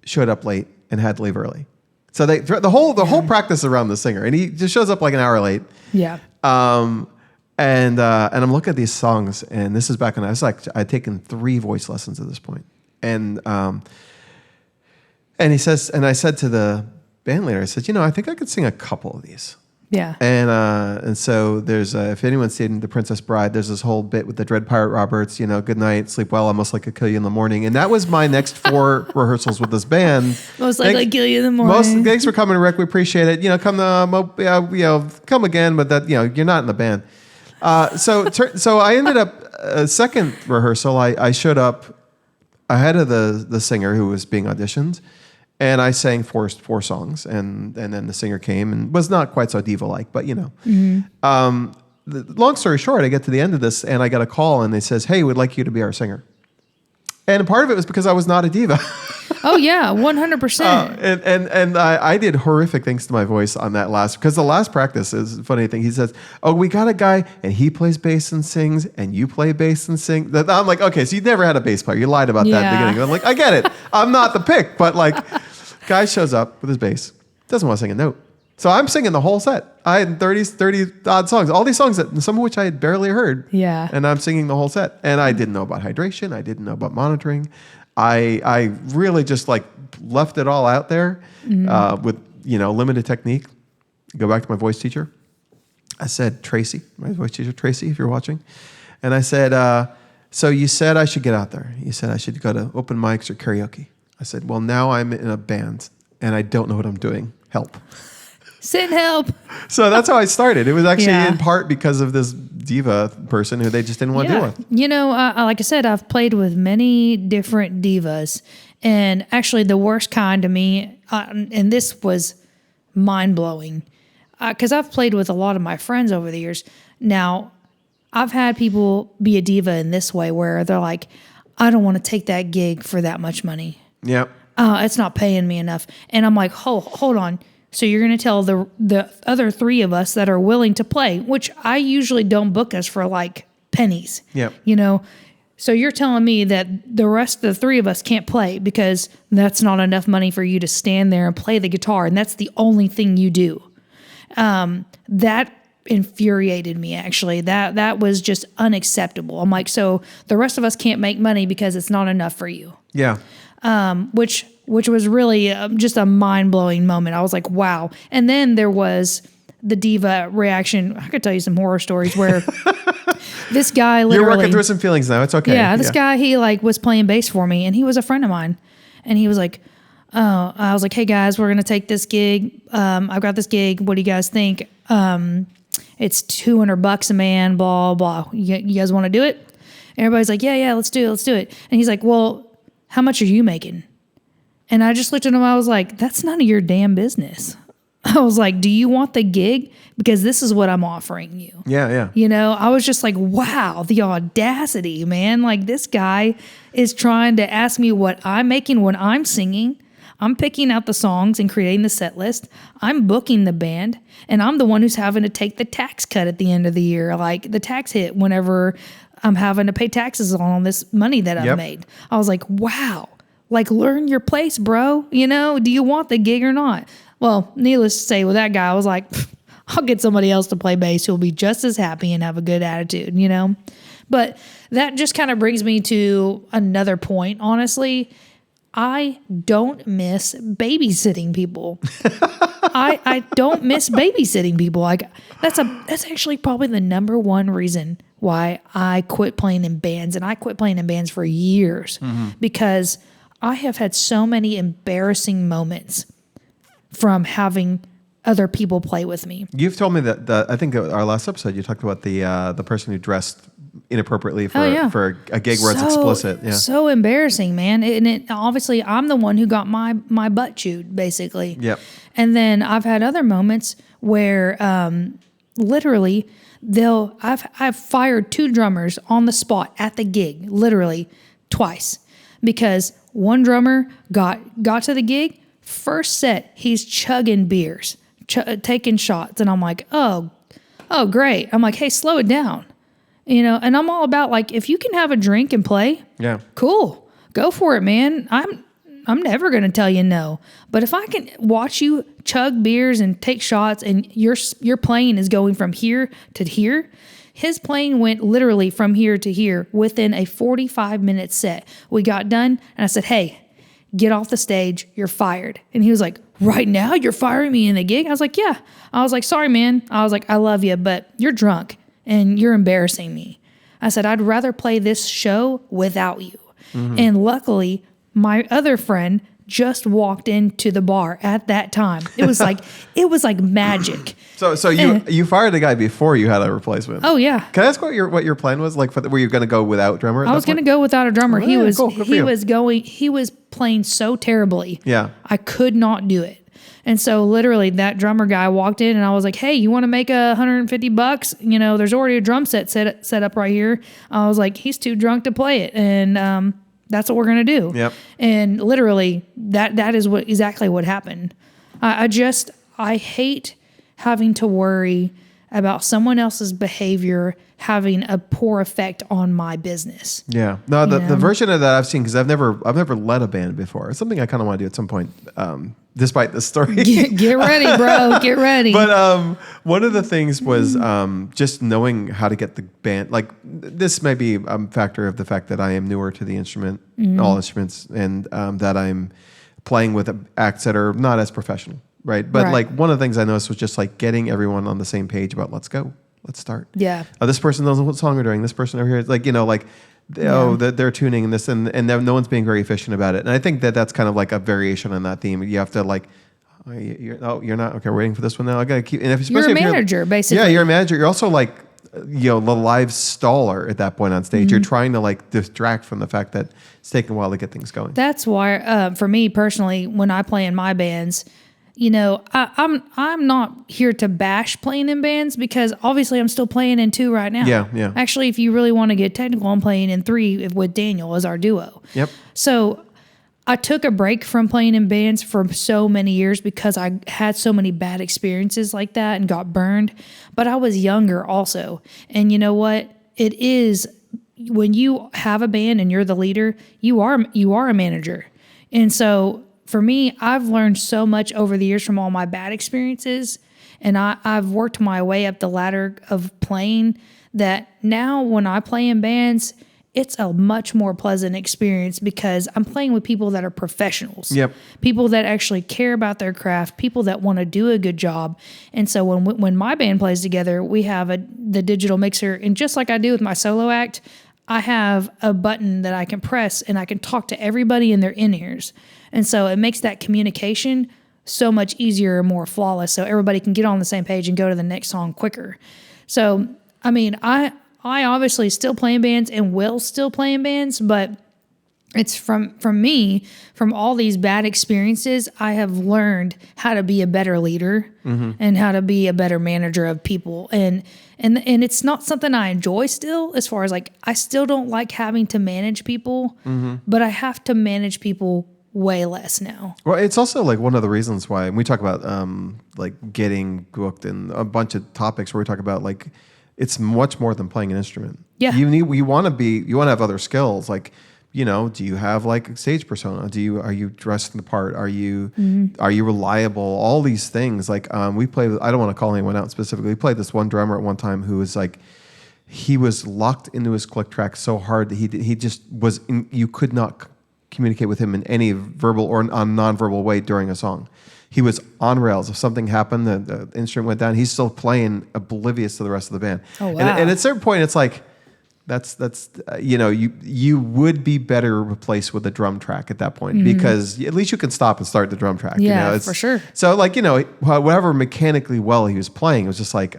showed up late and had to leave early. So the whole practice around the singer, and he just shows up like an hour late. Yeah. And I'm looking at these songs, and this is back when I was like, I'd taken 3 voice lessons at this point. And he says, and I said to the band leader, I said, I think I could sing a couple of these. Yeah. And so there's, if anyone's seen The Princess Bride, there's this whole bit with the Dread Pirate Roberts, good night, sleep well, almost like I kill you in the morning. And that was my next 4 rehearsals with this band. Most likely kill you in the morning. Thanks for coming, Rick. We appreciate it. Come again, but that, you're not in the band. So I ended up, second rehearsal, I showed up ahead of the singer who was being auditioned. And I sang four songs, and then the singer came and was not quite so diva-like, but long story short, I get to the end of this, and I got a call, and they says, "Hey, we'd like you to be our singer." And part of it was because I was not a diva. Oh yeah, 100%. And I did horrific things to my voice on that because the last practice is a funny thing. He says, "Oh, we got a guy, and he plays bass and sings, and you play bass and sing." I'm like, okay, so you never had a bass player. You lied about that at the beginning. I'm like, I get it. I'm not the pick, but like, guy shows up with his bass, doesn't want to sing a note. So I'm singing the whole set. I had 30 odd songs, all these songs some of which I had barely heard. Yeah. And I'm singing the whole set. And I didn't know about hydration. I didn't know about monitoring. I really just like left it all out there with, limited technique. Go back to my voice teacher. I said, Tracy, my voice teacher, Tracy, if you're watching. And I said, so you said I should get out there. You said I should go to open mics or karaoke. I said, well, now I'm in a band and I don't know what I'm doing. Help. Send help. So that's how I started. It was actually in part because of this diva person who they just didn't want to deal with. Like I said, I've played with many different divas. And actually the worst kind to me, and this was mind-blowing, because I've played with a lot of my friends over the years. Now, I've had people be a diva in this way where they're like, I don't want to take that gig for that much money. Yeah. It's not paying me enough. And I'm like, hold on. So you're going to tell the other 3 of us that are willing to play, which I usually don't book us for like pennies. Yep. So you're telling me that the rest of the 3 of us can't play because that's not enough money for you to stand there and play the guitar, and that's the only thing you do. That infuriated me, actually. That was just unacceptable. I'm like, so the rest of us can't make money because it's not enough for you. Yeah. Which was really just a mind-blowing moment. I was like, wow. And then there was the diva reaction. I could tell you some horror stories where this guy literally... You're working through some feelings now. It's okay. Yeah, this guy, he like was playing bass for me, and he was a friend of mine. And he was like, oh, I was like, hey guys, we're going to take this gig. I've got this gig. What do you guys think? It's $200 a man, blah, blah. You guys want to do it? And everybody's like, yeah, let's do it. And he's like, well, how much are you making? And I just looked at him. I was like, that's none of your damn business. I was like, do you want the gig? Because this is what I'm offering you. Yeah. I was just like, wow, the audacity, man. Like, this guy is trying to ask me what I'm making when I'm singing. I'm picking out the songs and creating the set list. I'm booking the band. And I'm the one who's having to take the tax cut at the end of the year, like the tax hit whenever I'm having to pay taxes on this money that I've made. I was like, wow. Like, learn your place, bro. Do you want the gig or not? Well, needless to say, with that guy, I was like, I'll get somebody else to play bass who'll be just as happy and have a good attitude, But that just kind of brings me to another point, honestly. I don't miss babysitting people. I don't miss babysitting people. Like, that's actually probably the number one reason why I quit playing in bands. And I quit playing in bands for years because I have had so many embarrassing moments from having other people play with me. You've told me that I think our last episode you talked about the person who dressed inappropriately for Oh, yeah. for a gig where it's explicit. Yeah. So embarrassing, man. And it obviously I'm the one who got my butt chewed, basically. Yep. And then I've had other moments where literally I've fired 2 drummers on the spot at the gig, literally twice, because one drummer got to the gig, first set he's chugging beers, taking shots, and I'm like, oh great. I'm like, hey, slow it down. And I'm all about, like, if you can have a drink and play, Yeah. cool, go for it, man. I'm never going to tell you no. But if I can watch you chug beers and take shots and your playing is going from here to here, his playing went literally from here to here within a 45-minute set. We got done and I said, hey, get off the stage. You're fired. And he was like, right now you're firing me in the gig? I was like, yeah. I was like, sorry, man. I was like, I love you, but you're drunk and you're embarrassing me. I said, I'd rather play this show without you. Mm-hmm. And luckily, my other friend just walked into the bar at that time. It was like magic. So you fired a guy before you had a replacement. Oh yeah. Can I ask what your plan was? Like, were you going to go without drummer? I was going to go without a drummer. Oh, he yeah, cool. Good for you. He was playing so terribly. Yeah. I could not do it. And so literally that drummer guy walked in and I was like, hey, you want to make $150? There's already a drum set up right here. I was like, he's too drunk to play it. And that's what we're going to do. Yep. And literally that is exactly what happened. I hate having to worry about someone else's behavior having a poor effect on my business. Yeah. No, the version of that I've seen, because I've never led a band before. It's something I kind of want to do at some point, despite this story. Get ready, bro. Get ready. But one of the things was just knowing how to get the band. Like, this may be a factor of the fact that I am newer to the instrument, all instruments, and that I'm playing with acts that are not as professional. Right. But like one of the things I noticed was just like getting everyone on the same page about let's go. Let's start. Yeah. This person knows what song we're doing. This person over here is like, they're tuning and this and no one's being very efficient about it. And I think that's kind of like a variation on that theme. You have to like, you're not. Okay, we're waiting for this one now. I got to keep. And especially you're a manager, basically. Yeah, you're a manager. You're also like, the live staller at that point on stage. You're trying to like distract from the fact that it's taking a while to get things going. That's why, for me personally, when I play in my bands, I'm not here to bash playing in bands because obviously I'm still playing in 2 right now. Yeah. Actually, if you really want to get technical, I'm playing in 3 with Daniel as our duo. Yep. So I took a break from playing in bands for so many years because I had so many bad experiences like that and got burned. But I was younger also. And you know what? It is when you have a band and you're the leader, you are a manager. And so for me, I've learned so much over the years from all my bad experiences, and I've worked my way up the ladder of playing that now when I play in bands, it's a much more pleasant experience because I'm playing with people that are professionals. Yep. People that actually care about their craft, people that want to do a good job. And so when my band plays together, we have the digital mixer, and just like I do with my solo act, I have a button that I can press and I can talk to everybody in their in-ears. And so it makes that communication so much easier and more flawless so everybody can get on the same page and go to the next song quicker. So, I mean, I obviously still play in bands and will still play in bands, but it's from me, from all these bad experiences, I have learned how to be a better leader and how to be a better manager of people. And it's not something I enjoy still, as far as like, I still don't like having to manage people, but I have to manage people way less now. Well, it's also like one of the reasons why we talk about like getting booked and a bunch of topics where we talk about like, it's much more than playing an instrument. Yeah. You want to have other skills. Like, do you have like a stage persona? Are you dressed in the part? Are you reliable? All these things. Like, we played with, I don't want to call anyone out specifically. We played this one drummer at one time who was like, he was locked into his click track so hard that he just was, you could not communicate with him in any verbal or non-verbal way during a song. He was on rails. If something happened, the instrument went down, he's still playing oblivious to the rest of the band. Oh, wow. And at a certain point, it's like, you would be better replaced with a drum track at that point because at least you can stop and start the drum track. Yeah, for sure. So like, whatever mechanically well he was playing, it was just like,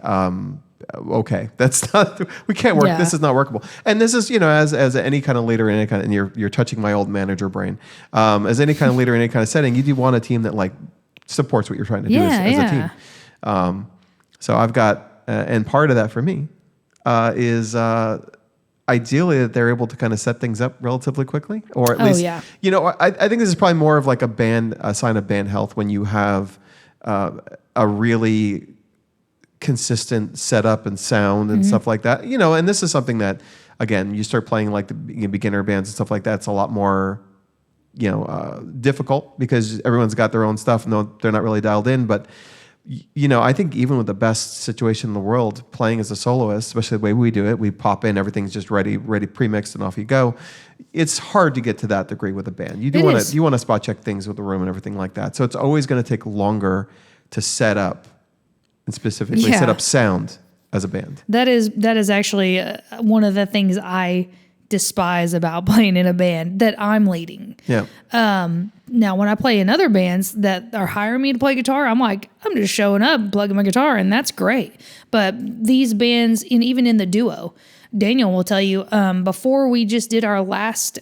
okay, that's not, we can't work. Yeah. This is not workable. And this is, as any kind of leader in any kind of, and you're touching my old manager brain. As any kind of leader in any kind of setting, you do want a team that like supports what you're trying to do as a team. So I've got, and part of that for me is ideally that they're able to kind of set things up relatively quickly, or at least, I think this is probably more of like a sign of band health when you have a really consistent setup and sound and stuff like that. And this is something that, again, you start playing like the beginner bands and stuff like that, it's a lot more, difficult because everyone's got their own stuff and they're not really dialed in. But, I think even with the best situation in the world, playing as a soloist, especially the way we do it, we pop in, everything's just ready, pre-mixed, and off you go. It's hard to get to that degree with a band. You want to spot check things with the room and everything like that. So it's always going to take longer to set up and specifically set up sound as a band. That is actually one of the things I despise about playing in a band that I'm leading. Yeah. Now, when I play in other bands that are hiring me to play guitar, I'm like, I'm just showing up, plugging my guitar, and that's great. But these bands, even in the duo, Daniel will tell you, before we just did our last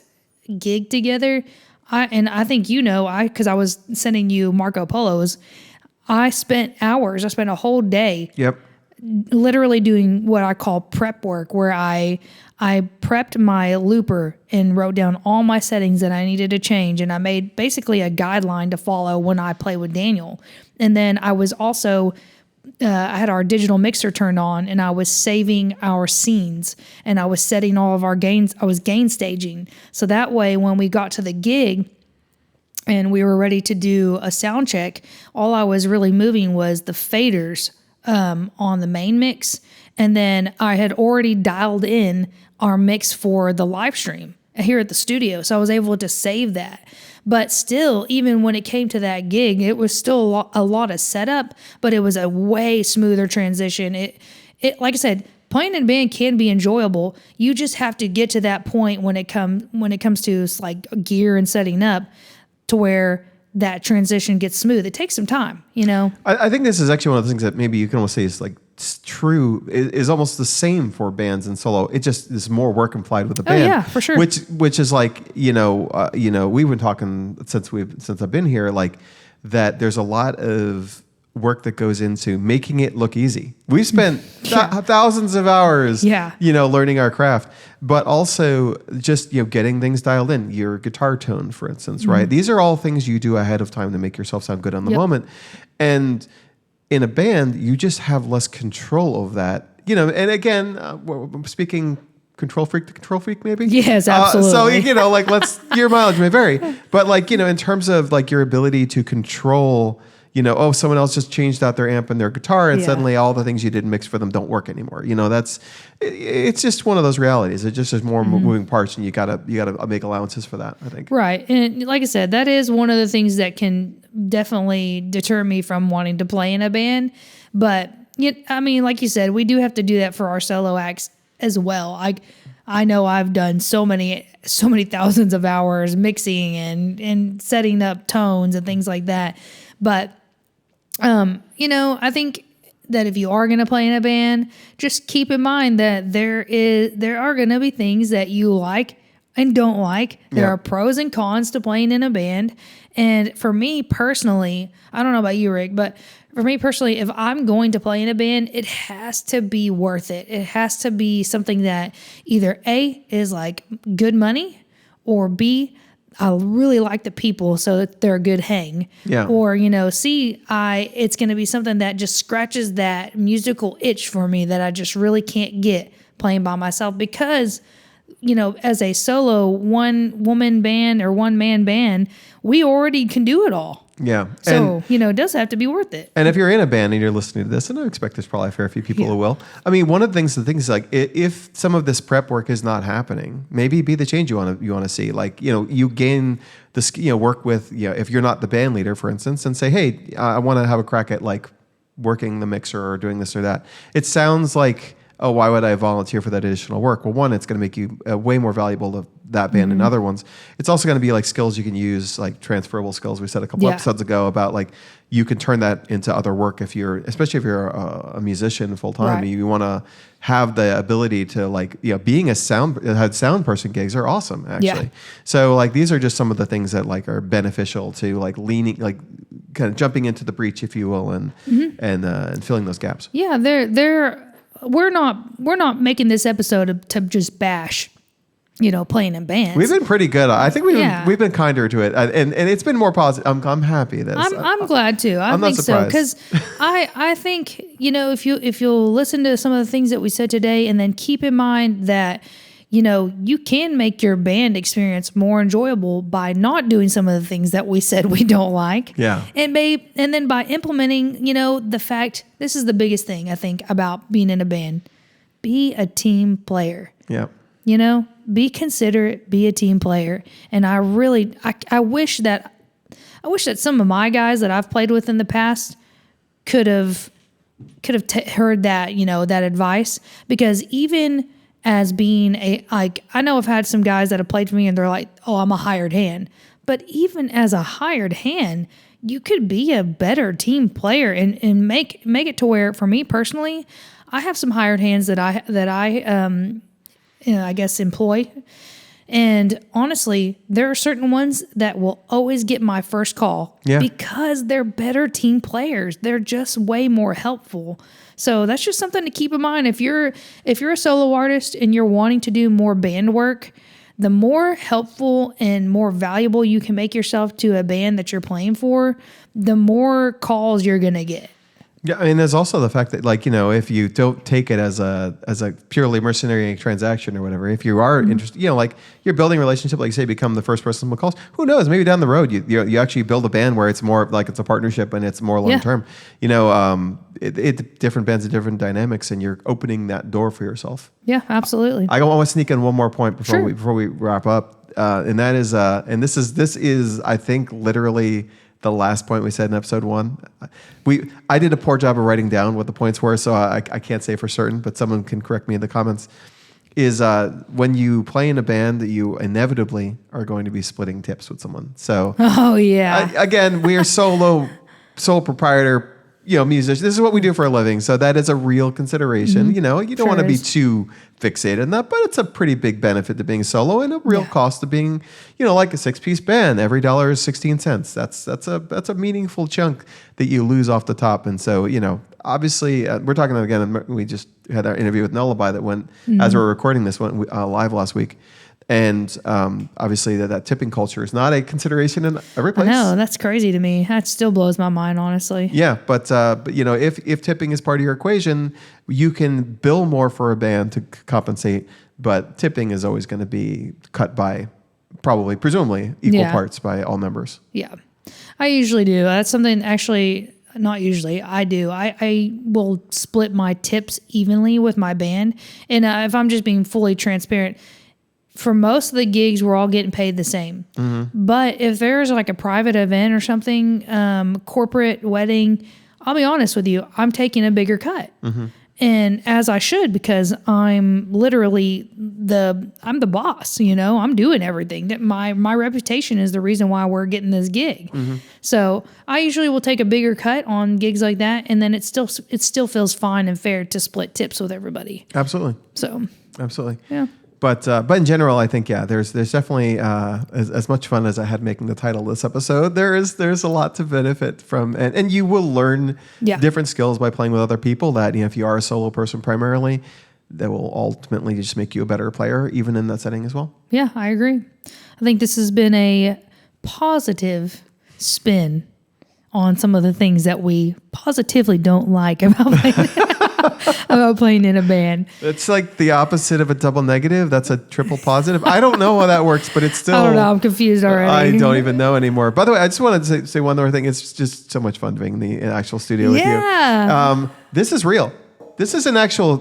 gig together, I think because I was sending you Marco Polos, I spent hours. I spent a whole day. Yep. Literally doing what I call prep work, where I prepped my looper and wrote down all my settings that I needed to change, and I made basically a guideline to follow when I play with Daniel. And then I was also I had our digital mixer turned on, and I was saving our scenes, and I was setting all of our gains. I was gain staging, so that way when we got to the gig and we were ready to do a sound check, all I was really moving was the faders on the main mix. And then I had already dialed in our mix for the live stream here at the studio. So I was able to save that. But still, even when it came to that gig, it was still a lot of setup, but it was a way smoother transition. It like I said, playing in a band can be enjoyable. You just have to get to that point when it comes to like gear and setting up, to where that transition gets smooth. It takes some time, I think this is actually one of the things that maybe you can almost say is like true, is almost the same for bands and solo. It just is more work implied with the band. Oh yeah, for sure. Which is like, we've been talking since I've been here, like that there's a lot of work that goes into making it look easy. We've spent thousands of hours, learning our craft, but also just, getting things dialed in. Your guitar tone, for instance, right? These are all things you do ahead of time to make yourself sound good on the moment. And in a band, you just have less control of that. And again, speaking control freak to control freak, maybe? Yes, absolutely. So, your mileage may vary, but in terms of your ability to control, someone else just changed out their amp and their guitar, and suddenly all the things you didn't mix for them don't work anymore. It's just one of those realities. It just is more moving parts, and you gotta make allowances for that, I think. Right, and like I said, that is one of the things that can definitely deter me from wanting to play in a band. But like you said, we do have to do that for our solo acts as well. I know I've done so many thousands of hours mixing and setting up tones and things like that, but. I think that if you are going to play in a band, just keep in mind that there are going to be things that you like and don't like. There are pros and cons to playing in a band. And for me personally, I don't know about you, Rick, but for me personally, if I'm going to play in a band, it has to be worth it. It has to be something that either A, is like good money, or B, I really like the people, so that they're a good hang. Yeah. Or, C, it's going to be something that just scratches that musical itch for me that I just really can't get playing by myself, because, as a solo one-woman band or one-man band, we already can do it all. Yeah. So, it does have to be worth it. And if you're in a band and you're listening to this, and I expect there's probably a fair few people who will. I mean, one of the things like if some of this prep work is not happening, maybe be the change you want to see. Like, you gain this, work with, if you're not the band leader, for instance, and say, hey, I want to have a crack at like working the mixer or doing this or that. It sounds like, oh, why would I volunteer for that additional work? Well, one, it's going to make you way more valuable that band and other ones. It's also going to be like skills you can use, like transferable skills. We said a couple episodes ago about like you can turn that into other work especially if you're a musician full time. Right. You want to have the ability to like, being a sound person gigs are awesome actually. Yeah. So like these are just some of the things that like are beneficial to like leaning, like kind of jumping into the breach, if you will, and filling those gaps. Yeah, we're not making this episode to just bash, playing in bands. We've been pretty good. I think we've been kinder to it, and it's been more positive. I'm happy that I'm glad too. I I'm think not so surprised. because I think if you'll listen to some of the things that we said today, and then keep in mind that you can make your band experience more enjoyable by not doing some of the things that we said we don't like. Yeah. And then by implementing, the fact, this is the biggest thing I think about being in a band. Be a team player. Yeah. Be considerate, be a team player. And I wish that some of my guys that I've played with in the past could have heard that, that advice, because even as being I know I've had some guys that have played for me and they're like, oh, I'm a hired hand. But even as a hired hand, you could be a better team player and make it to where, for me personally, I have some hired hands that I guess employ. And honestly, there are certain ones that will always get my first call because they're better team players. They're just way more helpful. So that's just something to keep in mind. If you're a solo artist and you're wanting to do more band work, the more helpful and more valuable you can make yourself to a band that you're playing for, the more calls you're going to get. Yeah, I mean, there's also the fact that, like, if you don't take it as a purely mercenary transaction or whatever, if you are interested, like you're building a relationship, like you say, become the first person who calls. Who knows? Maybe down the road you actually build a band where it's more like it's a partnership and it's more long term. Different bands have different dynamics, and you're opening that door for yourself. Yeah, absolutely. I want to sneak in one more point before we wrap up, and that is, and this is I think literally the last point we said in episode 1. I did a poor job of writing down what the points were, so I can't say for certain, but someone can correct me in the comments. Is when you play in a band, that you inevitably are going to be splitting tips with someone. So, again, we are sole proprietor, musicians. This is what we do for a living, so that is a real consideration. You don't want to be too fixated on that, but it's a pretty big benefit to being solo and a real cost to being, like a 6-piece band. Every dollar is 16 cents. That's a meaningful chunk that you lose off the top. And so, obviously, we're talking again. We just had our interview with Nullabye that went as we're recording this one live last week. And obviously that tipping culture is not a consideration in every place. No, that's crazy to me. That still blows my mind, honestly. Yeah, but if tipping is part of your equation, you can bill more for a band to compensate, but tipping is always going to be cut by presumably equal parts by all members. Yeah, I usually do. That's something actually. Not usually. I do. I will split my tips evenly with my band. And if I'm just being fully transparent, for most of the gigs, we're all getting paid the same. But if there's like a private event or something, corporate wedding, I'll be honest with you, I'm taking a bigger cut. And as I should, because I'm literally I'm the boss, I'm doing everything. That my reputation is the reason why we're getting this gig. So I usually will take a bigger cut on gigs like that. And then it still feels fine and fair to split tips with everybody. Absolutely. So. Absolutely. Yeah. But in general, I think there's definitely as much fun as I had making the title of this episode. There's a lot to benefit from, and you will learn different skills by playing with other people. That if you are a solo person primarily, that will ultimately just make you a better player, even in that setting as well. Yeah, I agree. I think this has been a positive spin on some of the things that we positively don't like about playing in a band. It's like the opposite of a double negative. That's a triple positive. I don't know how that works, but it's still... I don't know. I'm confused already. I don't even know anymore. By the way, I just wanted to say one more thing. It's just so much fun being in the actual studio with you. This is real. This is an actual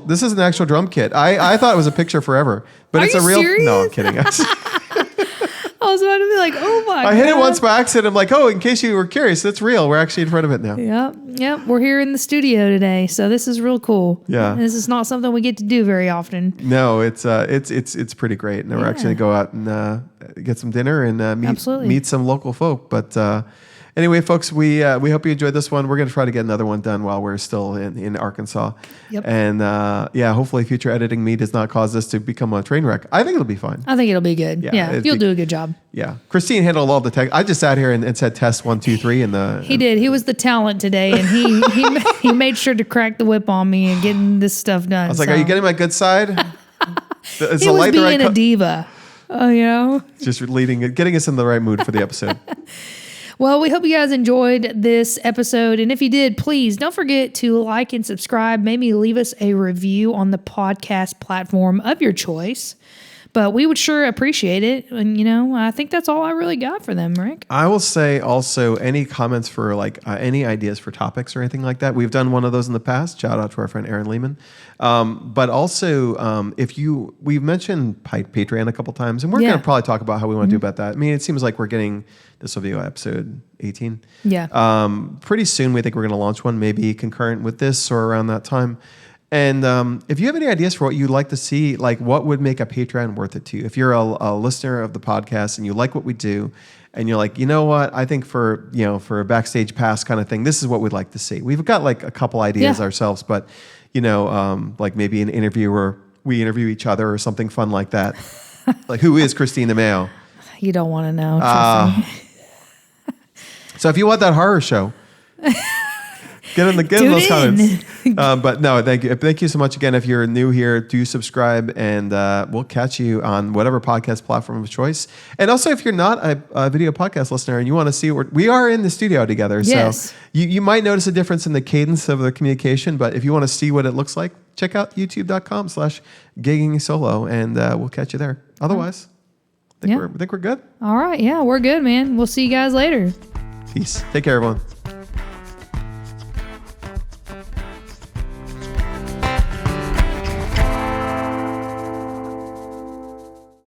drum kit. I thought it was a picture forever, but it's a real... Serious? No, I'm kidding. was about to be like, oh my God. I hit it once by accident. I'm like, oh, in case you were curious, that's real. We're actually in front of it now. Yep. We're here in the studio today, so this is real cool. Yeah. This is not something we get to do very often. No, it's pretty great. And we're actually going to go out and get some dinner and meet some local folk. But anyway, folks, we hope you enjoyed this one. We're going to try to get another one done while we're still in Arkansas. Yep. And hopefully future editing me does not cause this to become a train wreck. I think it'll be fine. I think it'll be good. Yeah, you'll do a good job. Yeah. Christine handled all the tech. I just sat here and said test 1, 2, 3 He did. He was the talent today, and he made sure to crack the whip on me and getting this stuff done. I was like, are you getting my good side? Is he was being a diva. Just getting us in the right mood for the episode. Well, we hope you guys enjoyed this episode. And if you did, please don't forget to like and subscribe. Maybe leave us a review on the podcast platform of your choice. But we would sure appreciate it. And, I think that's all I really got for them, Rick. I will say also any comments for any ideas for topics or anything like that. We've done one of those in the past. Shout out to our friend Aaron Lehman. But also, we've mentioned Patreon a couple times, and we're going to probably talk about how we want to do about that. I mean, it seems like we're getting, this will be episode 18. Yeah. Pretty soon we think we're going to launch one, maybe concurrent with this or around that time. And if you have any ideas for what you'd like to see, like what would make a Patreon worth it to you? If you're a listener of the podcast and you like what we do, and you're like, you know what, I think for a backstage pass kind of thing, this is what we'd like to see. We've got like a couple ideas ourselves, but like maybe an interview where we interview each other or something fun like that. Like, who is Christine DeMeo? You don't want to know. Trust me. So if you want that horror show, get in those comments. But no, thank you. Thank you so much again. If you're new here, do subscribe, and we'll catch you on whatever podcast platform of choice. And also, if you're not a video podcast listener and you want to see we are in the studio together, yes. So you might notice a difference in the cadence of the communication. But if you want to see what it looks like, check out youtube.com/gigging-solo, and we'll catch you there. Otherwise, I think we're good. All right. Yeah, we're good, man. We'll see you guys later. Peace. Take care, everyone.